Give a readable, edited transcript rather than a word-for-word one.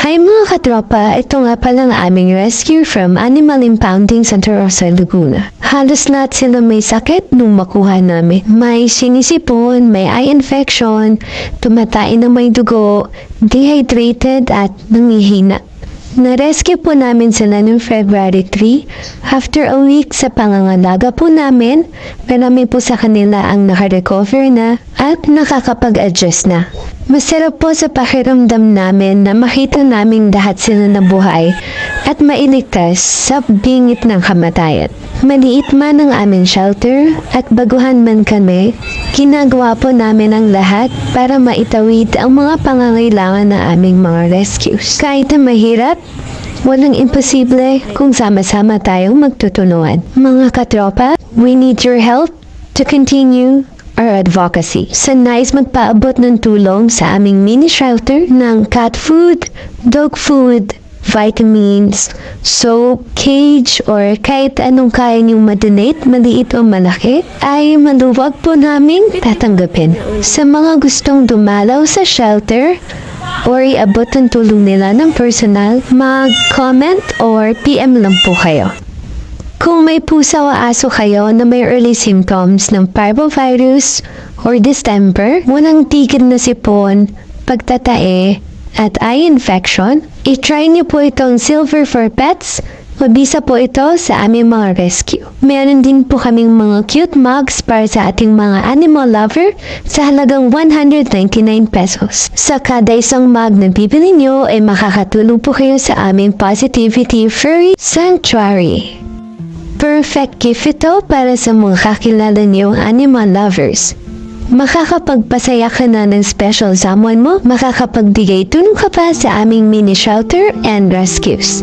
Hi mga katropa, ito nga pala ang aming rescue from Animal Impounding Santa Rosa, Laguna. Halos lahat sila may sakit nung makuha namin. May sinisipon, may eye infection, tumatain na may dugo, dehydrated at nangihina. Na-rescue po namin sila noong February 3. After a week sa pangangalaga po namin, marami po sa kanila ang nakarecover na at nakakapag-adjust na. Masarap po sa pakiramdam namin na makita naming lahat sila nabuhay at mailigtas sa bingit ng kamatayan. Maliit man ang aming shelter at baguhan man kami, ginagawa po namin ang lahat para maitawid ang mga pangangailangan ng aming mga rescues. Kahit na mahirap, walang imposible kung sama-sama tayong magtutulungan. Mga katropa, we need your help to continue our advocacy. Sa nais magpaabot ng tulong sa aming mini shelter ng cat food, dog food, vitamins, soap, cage, or kahit anong kaya niyong madonate, maliit o malaki, ay maluwag po naming tatanggapin. Sa mga gustong dumalaw sa shelter, or iabot ang tulong nila ng personal, mag-comment or PM lang po kayo. Kung may pusa o aso kayo na may early symptoms ng parvovirus or distemper, walang tigil na sipon, pagtatae, at eye infection, i-try niyo po itong Silver for Pets. Mabisa po ito sa aming mga rescue. Meron din po kaming mga cute mugs para sa ating mga animal lover sa halagang 199 pesos. Sa kada isang mug na bibili niyo ay makakatulong po kayo sa aming Positivity Furry Sanctuary. Perfect gift ito para sa mga kakilala niyong animal lovers. Makakapagpasaya ka na ng special someone mo, makakapagbigay tulong ka pa sa aming mini shelter and rescues.